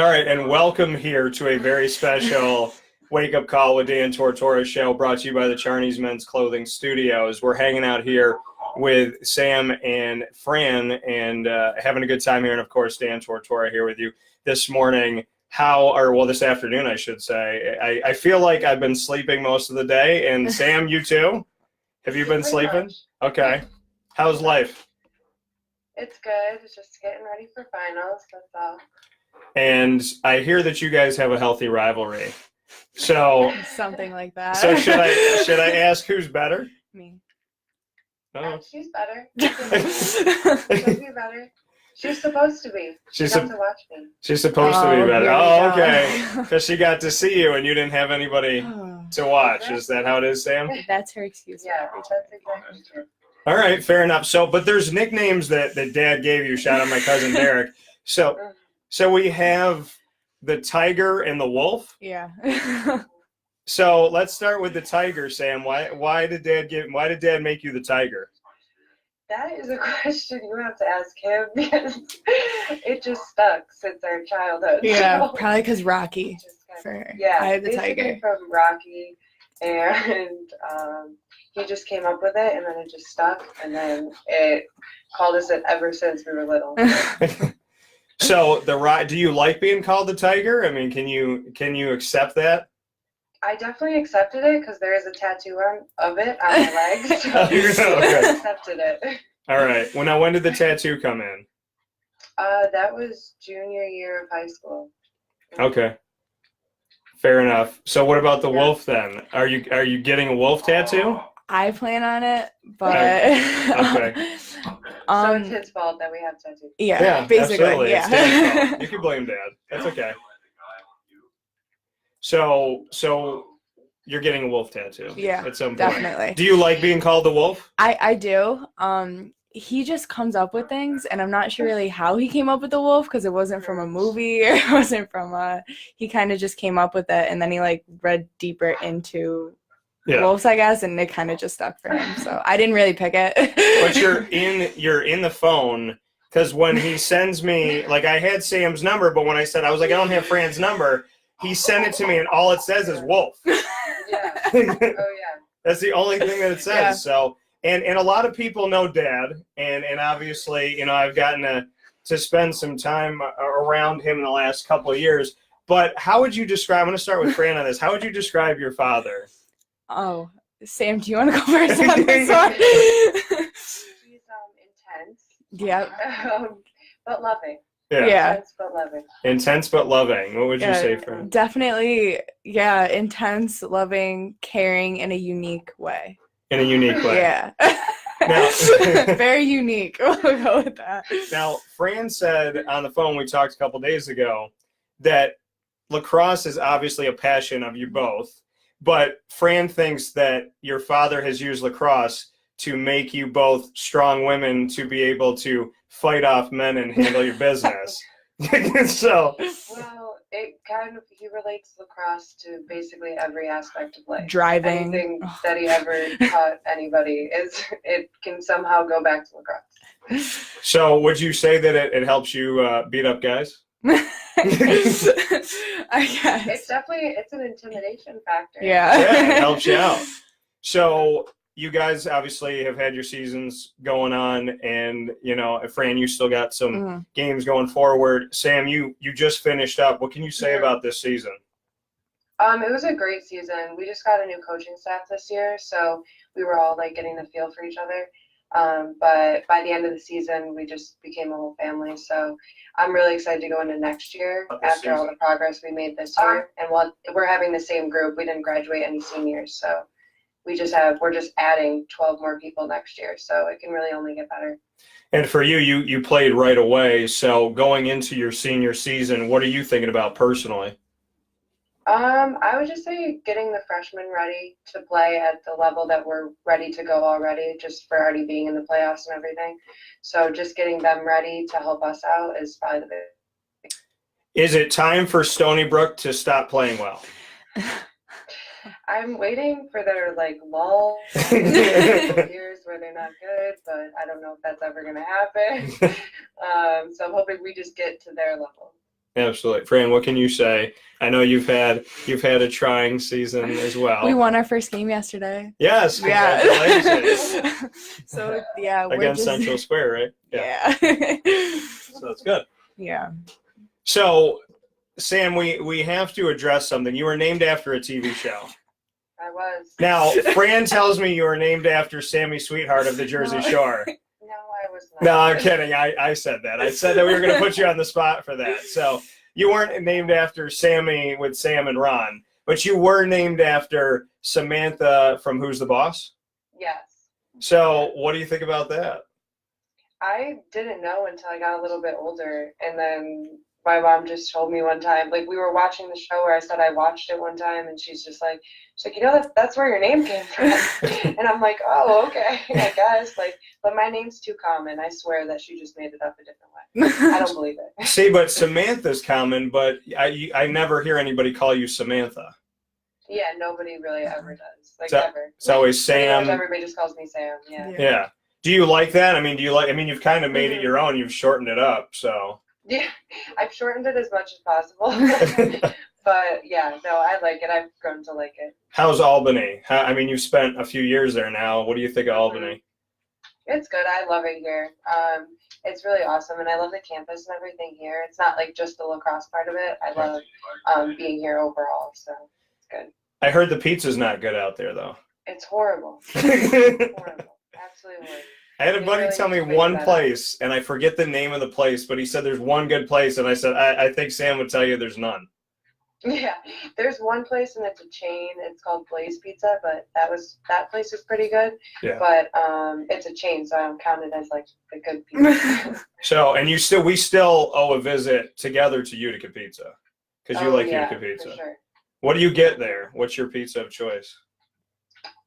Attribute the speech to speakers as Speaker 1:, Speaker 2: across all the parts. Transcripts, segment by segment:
Speaker 1: All right, and welcome here to a very special Wake Up Call with Dan Tortora show brought to you by the Charney's Men's Clothing Studios. We're hanging out here with Sam and Fran and having a good time here. And, of course, Dan Tortora here with you this morning. This afternoon, I should say. I feel like I've been sleeping most of the day. And, Sam, you too? Have you been sleeping?
Speaker 2: Much.
Speaker 1: Okay. How's life?
Speaker 2: It's good. It's just getting ready for finals. That's all.
Speaker 1: And I hear that you guys have a healthy rivalry. So
Speaker 3: something like that.
Speaker 1: So should I ask who's better?
Speaker 3: Me.
Speaker 1: Oh.
Speaker 2: She's better. She'll be better. She's supposed to be. She's got to watch me.
Speaker 1: She's supposed to be better. Oh, okay. Because she got to see you and you didn't have anybody to watch. Is that how it is, Sam?
Speaker 3: That's her excuse.
Speaker 2: Yeah, that's exactly true.
Speaker 1: All right, fair enough. But there's nicknames that Dad gave you. Shout out my cousin Derek. So we have the Tiger and the Wolf.
Speaker 3: Yeah.
Speaker 1: So let's start with the Tiger, Sam. Why did Dad make you the Tiger?
Speaker 2: That is a question you have to ask him because it just stuck since our childhood.
Speaker 3: Yeah,
Speaker 2: so
Speaker 3: probably because Rocky. I had the Tiger
Speaker 2: from Rocky, and he just came up with it, and then it just stuck, and then it called us it ever since we were little.
Speaker 1: So do you like being called the Tiger? I mean, can you accept that?
Speaker 2: I definitely accepted it because there is a tattoo of it on my leg, so
Speaker 1: Okay.
Speaker 2: I accepted it.
Speaker 1: All right. Well, now when did the tattoo come in?
Speaker 2: That was junior year of high school.
Speaker 1: Okay. Fair enough. So what about the wolf then? Are you getting a wolf tattoo?
Speaker 3: I plan on it, but
Speaker 1: Okay.
Speaker 2: So it's his fault that we have tattoos.
Speaker 3: Yeah, basically.
Speaker 1: Absolutely.
Speaker 3: Yeah.
Speaker 1: It's Dad's fault. You can blame Dad. That's okay. So you're getting a wolf tattoo.
Speaker 3: Yeah,
Speaker 1: at some point.
Speaker 3: definitely.
Speaker 1: Do you like being called the wolf?
Speaker 3: I do. He just comes up with things, and I'm not sure really how he came up with the wolf because it wasn't from a movie or it wasn't from he kind of just came up with it, and then he read deeper into wolves, I guess, and it kind of just stuck for him. So I didn't really pick it.
Speaker 1: But you're in the phone because when he sends me, I had Sam's number, but when I said I was I don't have Fran's number, he sent it to me, and all it says is wolf.
Speaker 2: Yeah. Oh yeah.
Speaker 1: That's the only thing that it says.
Speaker 3: Yeah.
Speaker 1: So, and a lot of people know Dad, and obviously, I've gotten to spend some time around him in the last couple of years. But how would you describe? I'm going to start with Fran on this. How would you describe your father?
Speaker 3: Oh, Sam, do you want to go first on this one?
Speaker 2: He's intense.
Speaker 3: Yep.
Speaker 2: But loving.
Speaker 3: Yeah.
Speaker 2: Intense but loving.
Speaker 1: Intense but loving. What would you say, Fran?
Speaker 3: Definitely, intense, loving, caring in a unique way.
Speaker 1: In a unique way.
Speaker 3: Yeah.
Speaker 1: Now,
Speaker 3: very unique. We'll go with that.
Speaker 1: Now, Fran said on the phone we talked a couple days ago that lacrosse is obviously a passion of you both, but Fran thinks that your father has used lacrosse to make you both strong women to be able to fight off men and handle your business. So.
Speaker 2: Well, he relates lacrosse to basically every aspect of life.
Speaker 3: Driving.
Speaker 2: Anything that he ever taught anybody it can somehow go back to lacrosse.
Speaker 1: So would you say that it helps you beat up guys?
Speaker 3: I guess.
Speaker 2: It's an intimidation factor.
Speaker 3: Yeah.
Speaker 1: Yeah, it helps you out. So you guys obviously have had your seasons going on, and Fran, you still got some games going forward. Sam, you just finished up. What can you say about this season?
Speaker 2: It was a great season. We just got a new coaching staff this year, so we were all getting the feel for each other. But by the end of the season, we just became a whole family. So I'm really excited to go into next year after all the progress we made this year. And while we're having the same group, we didn't graduate any seniors, so we're just adding 12 more people next year. So it can really only get better.
Speaker 1: And for you played right away. So going into your senior season, what are you thinking about personally?
Speaker 2: I would just say getting the freshmen ready to play at the level that we're ready to go already, just for already being in the playoffs and everything. So just getting them ready to help us out is probably the big.
Speaker 1: Is it time for Stony Brook to stop playing well?
Speaker 2: I'm waiting for their lull years where they're not good, but I don't know if that's ever going to happen. So I'm hoping we just get to their level.
Speaker 1: Absolutely. Fran, what can you say? I know you've had a trying season as well.
Speaker 3: We won our first game yesterday.
Speaker 1: Yes, congratulations.
Speaker 3: Yeah. So yeah, we're
Speaker 1: Against
Speaker 3: just,
Speaker 1: Central Square, right?
Speaker 3: Yeah.
Speaker 1: So that's good.
Speaker 3: Yeah.
Speaker 1: So, Sam, we have to address something. You were named after a TV show.
Speaker 2: I was.
Speaker 1: Now, Fran tells me you were named after Sammy Sweetheart of the Jersey Shore.
Speaker 2: No, I was not.
Speaker 1: No, I'm kidding. I said that. I said that we were going to put you on the spot for that. So you weren't named after Sammy with Sam and Ron, but you were named after Samantha from Who's the Boss?
Speaker 2: Yes.
Speaker 1: So what do you think about that?
Speaker 2: I didn't know until I got a little bit older, and then my mom just told me one time, like we were watching the show where I said I watched it one time, and she's like, you know, that's where your name came from. And I'm like, oh, okay, I guess. Like, but my name's too common. I swear that she just made it up a different way. I don't believe it.
Speaker 1: See, but Samantha's common, but I never hear anybody call you Samantha.
Speaker 2: Yeah, nobody really ever does. Like,
Speaker 1: So-
Speaker 2: ever.
Speaker 1: It's always Sam.
Speaker 2: Everybody just calls me Sam. Yeah.
Speaker 1: Yeah. Do you like that? I mean, you've kind of made it your own. You've shortened it up, so.
Speaker 2: Yeah, I've shortened it as much as possible. But yeah, no, I like it. I've grown to like it.
Speaker 1: How's Albany? I mean, you've spent a few years there now. What do you think of Albany?
Speaker 2: It's good. I love it here. It's really awesome, and I love the campus and everything here. It's not like just the lacrosse part of it. I love being here overall, so it's good.
Speaker 1: I heard the pizza's not good out there, though.
Speaker 2: It's horrible. Horrible. Absolutely horrible.
Speaker 1: I had a buddy
Speaker 2: really
Speaker 1: tell me
Speaker 2: need to figure
Speaker 1: one
Speaker 2: that out.
Speaker 1: place, and I forget the name of the place, but he said there's one good place, and I said, I think Sam would tell you there's none.
Speaker 2: Yeah, there's one place and it's a chain. It's called Blaze Pizza, but that place is pretty good.
Speaker 1: Yeah.
Speaker 2: But it's a chain, so I don't count it as like the good pizza.
Speaker 1: So, and we still owe a visit together to Utica Pizza, because you like Utica Pizza.
Speaker 2: For sure.
Speaker 1: What do you get there? What's your pizza of choice?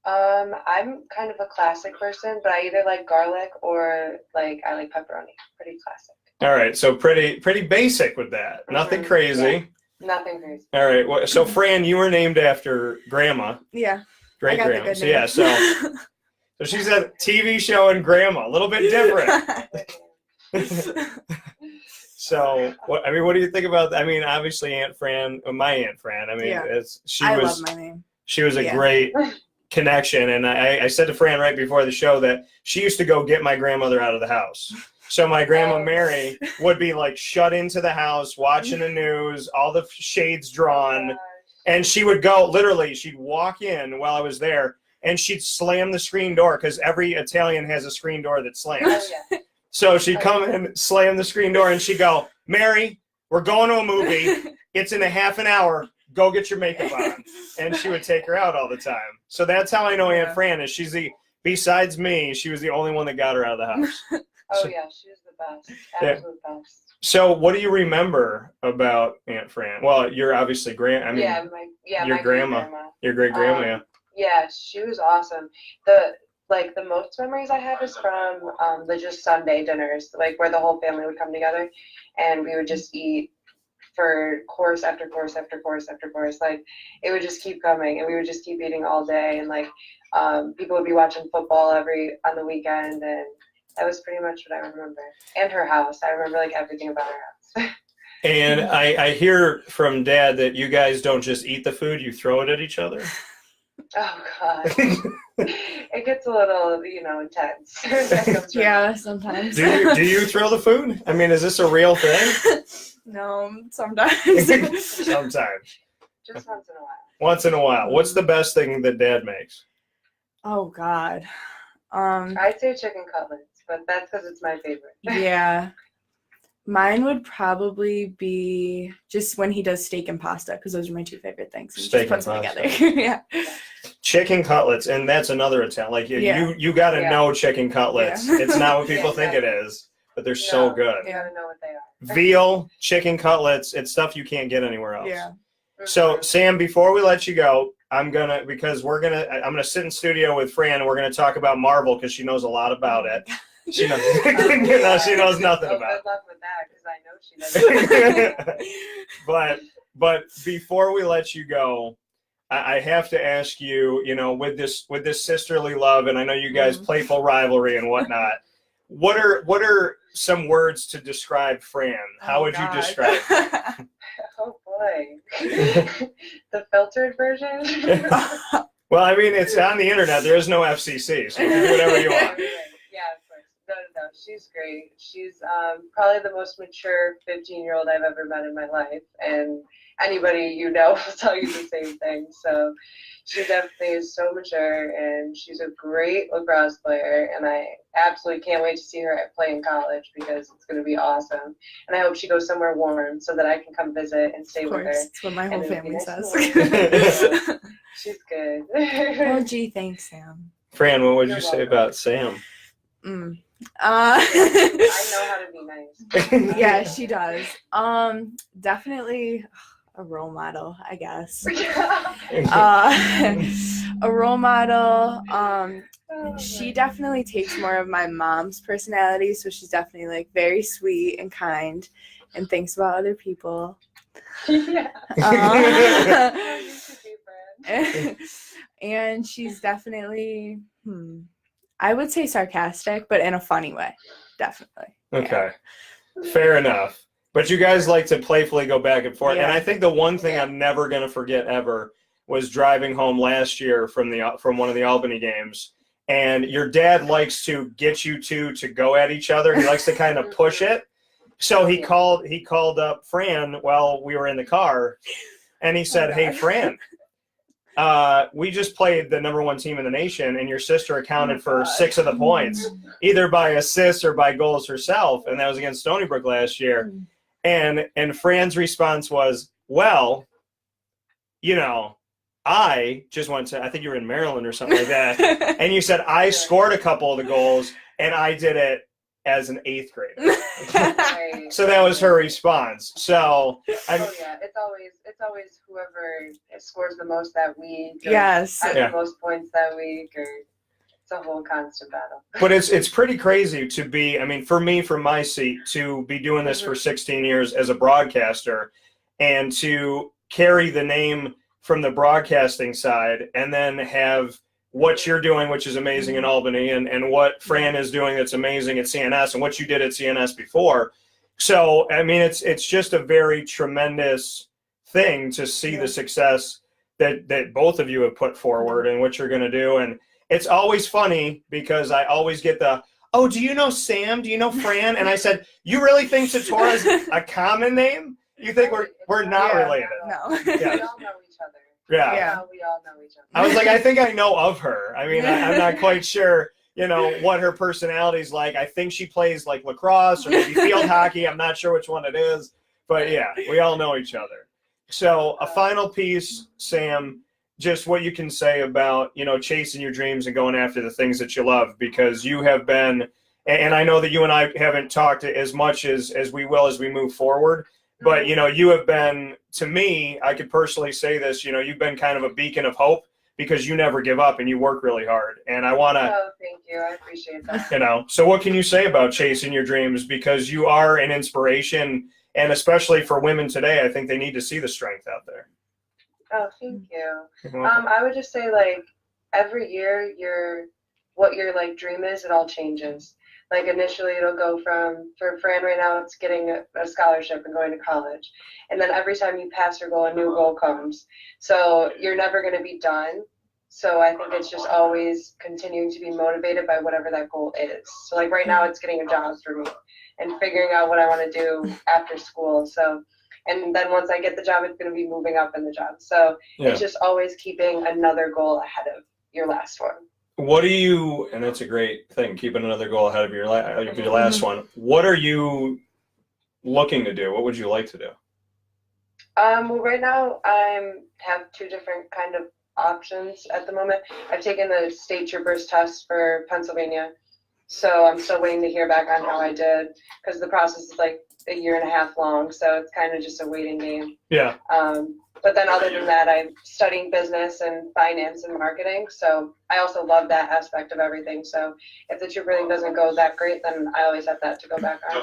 Speaker 2: I'm kind of a classic person, but I either like garlic or I like pepperoni. Pretty classic.
Speaker 1: All right, so pretty basic with that. Nothing crazy.
Speaker 2: Yeah. Nothing crazy.
Speaker 1: All right. Well, so Fran, you were named after Grandma.
Speaker 3: Yeah.
Speaker 1: Great
Speaker 3: I got the
Speaker 1: grandma.
Speaker 3: good
Speaker 1: So
Speaker 3: name.
Speaker 1: yeah, so she's a TV show and Grandma, a little bit different. So what do you think about that? I mean, obviously my Aunt Fran. I mean,
Speaker 3: Yeah.
Speaker 1: she
Speaker 3: I
Speaker 1: was
Speaker 3: love my name.
Speaker 1: she was a
Speaker 3: Yeah.
Speaker 1: great connection, and I said to Fran right before the show that she used to go get my grandmother out of the house. So my grandma Mary would be like shut into the house, watching the news, all the shades drawn, and she would go, literally, she'd walk in while I was there, and she'd slam the screen door, because every Italian has a screen door that slams.
Speaker 2: Oh, yeah.
Speaker 1: So she'd come in, slam the screen door, and she'd go, Mary, we're going to a movie. It's in a half an hour. Go get your makeup on. And she would take her out all the time. So that's how I know Aunt Fran is. Besides me, she was the only one that got her out of the house.
Speaker 2: Oh yeah, she was the best. Absolute best.
Speaker 1: So what do you remember about Aunt Fran? Well, you're obviously your
Speaker 2: my
Speaker 1: grandma. Your great grandma, yeah.
Speaker 2: Yeah, she was awesome. The most memories I have is from the just Sunday dinners, where the whole family would come together, and we would just eat for course after course after course after course. It would just keep coming, and we would just keep eating all day, and people would be watching football on the weekend, and that was pretty much what I remember. And her house. I remember everything about her house.
Speaker 1: And I hear from Dad that you guys don't just eat the food, you throw it at each other.
Speaker 2: Oh God. It gets a little, intense. That comes from-
Speaker 3: Yeah, sometimes.
Speaker 1: Do you throw the food? I mean, is this a real thing?
Speaker 3: No, sometimes.
Speaker 1: Sometimes.
Speaker 2: Just once in a while.
Speaker 1: Once in a while. What's the best thing that Dad makes?
Speaker 3: Oh God.
Speaker 2: I'd say chicken cutlets, but that's because it's my favorite.
Speaker 3: Yeah. Mine would probably be just when he does steak and pasta, because those are my two favorite things. He
Speaker 1: Steak
Speaker 3: just puts
Speaker 1: and
Speaker 3: them
Speaker 1: pasta.
Speaker 3: together. Yeah.
Speaker 1: Chicken cutlets, and that's another Italian. You got to know chicken cutlets.
Speaker 3: Yeah.
Speaker 1: It's not what people
Speaker 2: Yeah,
Speaker 1: think it is, but they're so good.
Speaker 2: You gotta know what they are.
Speaker 1: Veal, chicken cutlets, it's stuff you can't get anywhere else.
Speaker 3: Yeah.
Speaker 1: So Sam, before we let you go, I'm gonna sit in studio with Fran, and we're gonna talk about Marvel because she knows a lot about it. She knows, she knows nothing about
Speaker 2: Good luck with that, because I know she doesn't.
Speaker 1: it. But before we let you go, I have to ask you, with this sisterly love, and I know you guys playful rivalry and whatnot. What are some words to describe Fran, how would you describe her?
Speaker 2: Oh boy. The filtered version?
Speaker 1: Well, I mean, it's on the internet. There is no FCC, so you can do whatever you want.
Speaker 2: Yeah, of course. No. She's great. She's probably the most mature 15-year-old I've ever met in my life. And anybody you know will tell you the same thing. So she definitely is so mature, and she's a great lacrosse player. And I absolutely can't wait to see her play in college because it's going to be awesome. And I hope she goes somewhere warm so that I can come visit and stay with her.
Speaker 3: That's what my whole family says.
Speaker 2: She's good.
Speaker 3: Oh, gee, thanks, Sam.
Speaker 1: Fran, what would you say about Sam?
Speaker 2: I know how to be nice.
Speaker 3: Yeah, she does. Definitely a role model, I guess. A role model. She definitely takes more of my mom's personality, so she's definitely like very sweet and kind and thinks about other people.
Speaker 2: Yeah.
Speaker 3: And she's definitely, I would say sarcastic, but in a funny way. Definitely.
Speaker 1: Okay. Yeah. Fair enough. But you guys like to playfully go back and forth. Yeah. And I think the one thing I'm never going to forget ever was driving home last year from one of the Albany games. And your dad likes to get you two to go at each other. He likes to kind of push it. So he called up Fran while we were in the car, and he said, "Hey, Fran, we just played the #1 team in the nation, and your sister accounted for 6 of the points, either by assists or by goals herself, and that was against Stony Brook last year." And Fran's response was, "Well, you know, I just went to, I think you were in Maryland or something like that, and you said I scored a couple of the goals, and I did it as an 8th grader." So that was her response. So it's
Speaker 2: always whoever scores the most that week.
Speaker 3: Yes.
Speaker 2: Has the most points that week, or it's a whole constant battle.
Speaker 1: But it's pretty crazy to be, I mean, for me, from my seat, to be doing this for 16 years as a broadcaster, and to carry the name from the broadcasting side, and then have what you're doing, which is amazing in Albany, and what Fran is doing that's amazing at CNS, and what you did at CNS before. So, I mean, it's just a very tremendous thing to see the success that both of you have put forward and what you're going to do. And it's always funny because I always get "Oh, do you know Sam? Do you know Fran?" And I said, "You really think Tortora is a common name? You think we're not related?"
Speaker 3: No.
Speaker 2: We all know each other.
Speaker 1: Yeah.
Speaker 2: We all know each other.
Speaker 1: I was like, I think I know of her. I mean, I'm not quite sure, what her personality's like. I think she plays like lacrosse or maybe field hockey. I'm not sure which one it is. But yeah, we all know each other. So a final piece, Sam, just what you can say about, chasing your dreams and going after the things that you love, because you have been, and I know that you and I haven't talked as much as we will as we move forward, but, you have been, to me, I could personally say this, you've been kind of a beacon of hope because you never give up and you work really hard. And I want to.
Speaker 2: Oh, thank you. I appreciate that.
Speaker 1: So what can you say about chasing your dreams? Because you are an inspiration, and especially for women today, I think they need to see the strength out there.
Speaker 2: Oh, thank you. I would just say, every year, what your dream is, it all changes. Initially it'll go for Fran right now, it's getting a scholarship and going to college. And then every time you pass your goal, a new goal comes. So you're never going to be done. So I think it's just always continuing to be motivated by whatever that goal is. So right now it's getting a job for me and figuring out what I want to do after school. So, and then once I get the job, it's going to be moving up in the job. So It's just always keeping another goal ahead of your last one.
Speaker 1: What do you, and that's a great thing, keeping another goal ahead of your last one. What are you looking to do? What would you like to do?
Speaker 2: Well, right now I have 2 different kind of options at the moment. I've taken the state troopers test for Pennsylvania, so I'm still waiting to hear back on how I did, because the process is a year and a half long, so it's kind of just a waiting game.
Speaker 1: Yeah.
Speaker 2: But then other than that, I'm studying business and finance and marketing. So I also love that aspect of everything. So if the trooper thing doesn't go that great, then I always have that to go back on.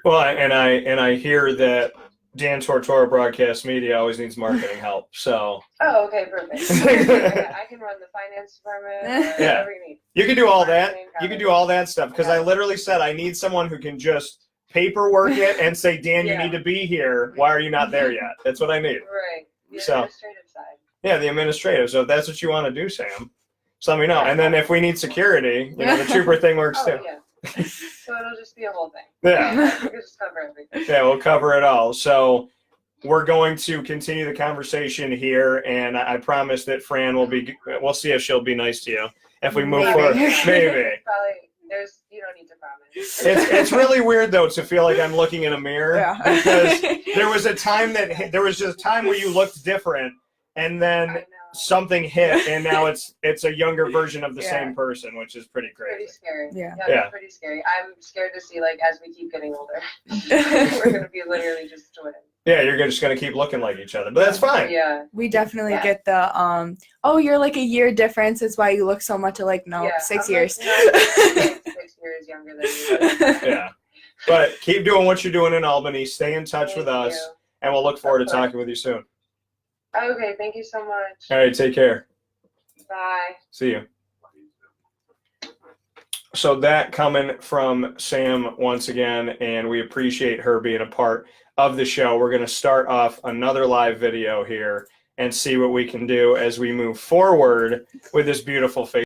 Speaker 1: Well, and I hear that Dan Tortora Broadcast Media always needs marketing help. So
Speaker 2: Oh, okay, perfect. I can run the finance department. Or
Speaker 1: Yeah.
Speaker 2: whatever you need.
Speaker 1: you can do all that.
Speaker 2: Marketing,
Speaker 1: You can do all that stuff because I literally said I need someone who can just paperwork it and say, Dan, you
Speaker 2: Yeah.
Speaker 1: need to be here. Why are you not there yet? That's what I need.
Speaker 2: Right. The
Speaker 1: So-
Speaker 2: administrative side.
Speaker 1: Yeah, the administrative. So if that's what you want to do, Sam, just let me know. And then if we need security, the trooper thing works
Speaker 2: Oh,
Speaker 1: too.
Speaker 2: yeah. So it'll just be a whole thing.
Speaker 1: Yeah.
Speaker 2: We can just cover everything.
Speaker 1: Yeah, we'll cover it all. So we're going to continue the conversation here, and I promise that Fran will be. We'll see if she'll be nice to you if we move
Speaker 3: Maybe.
Speaker 1: forward. Maybe.
Speaker 2: Probably, you don't need to promise.
Speaker 1: It's really weird though to feel like I'm looking in a mirror
Speaker 3: Yeah.
Speaker 1: because there was a time where you looked different, and
Speaker 2: I
Speaker 1: then
Speaker 2: know.
Speaker 1: something hit, and now it's a younger version of the
Speaker 3: Yeah.
Speaker 1: same person, which is pretty
Speaker 2: Pretty
Speaker 1: crazy.
Speaker 2: scary.
Speaker 3: Yeah.
Speaker 1: Yeah.
Speaker 2: It's pretty scary. I'm scared to see, like, as we keep getting older, we're gonna be literally just twins.
Speaker 1: Yeah, you're just gonna keep looking like each other, but that's fine.
Speaker 2: Yeah.
Speaker 3: We definitely
Speaker 2: Yeah.
Speaker 3: get the oh, you're like a year difference. That's why you look so much alike. No,
Speaker 2: Yeah.
Speaker 3: 6
Speaker 2: I'm
Speaker 3: years.
Speaker 2: Like, no, 6 years younger than you.
Speaker 1: Yeah, but keep doing what you're doing in Albany. Stay in touch with
Speaker 2: Thank
Speaker 1: us,
Speaker 2: you.
Speaker 1: and we'll look forward to
Speaker 2: Of course.
Speaker 1: talking with you soon.
Speaker 2: Okay, thank you so much.
Speaker 1: All right, take care.
Speaker 2: Bye.
Speaker 1: See you. So that coming from Sam once again, and we appreciate her being a part of the show. We're going to start off another live video here and see what we can do as we move forward with this beautiful face.